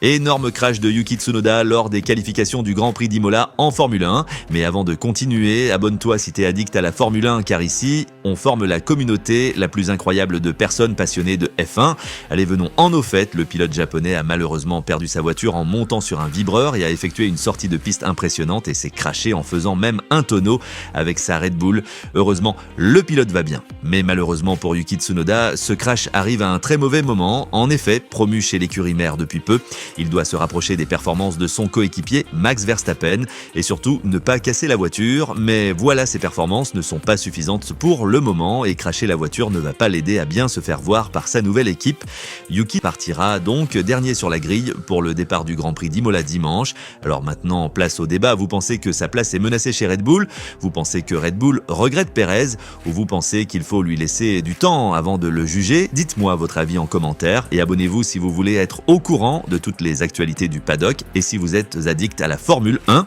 Énorme crash de Yuki Tsunoda lors des qualifications du Grand Prix d'Imola en Formule 1. Mais avant de continuer, abonne-toi si t'es addict à la Formule 1 car ici, on forme la communauté la plus incroyable de personnes passionnées de F1. Allez, venons en au fait, le pilote japonais a malheureusement perdu sa voiture en montant sur un vibreur et a effectué une sortie de piste impressionnante et s'est crashé en faisant même un tonneau avec sa Red Bull. Heureusement, le pilote va bien. Mais malheureusement pour Yuki Tsunoda, ce crash arrive à un très mauvais moment. En effet, promu chez l'écurie mère depuis peu, il doit se rapprocher des performances de son coéquipier Max Verstappen et surtout ne pas casser la voiture. Mais voilà, ses performances ne sont pas suffisantes pour le moment et crasher la voiture ne va pas l'aider à bien se faire voir par sa nouvelle équipe. Yuki partira donc dernier sur la grille pour le départ du Grand Prix d'Imola dimanche. Alors maintenant, place au débat. Vous pensez que sa place est menacée chez Red Bull? Vous pensez que Red Bull regrette Pérez? Ou vous pensez qu'il faut lui laisser du temps avant de le juger? Dites-moi votre avis en commentaire et abonnez-vous si vous voulez être au courant de toutes les actualités du paddock et si vous êtes addict à la Formule 1.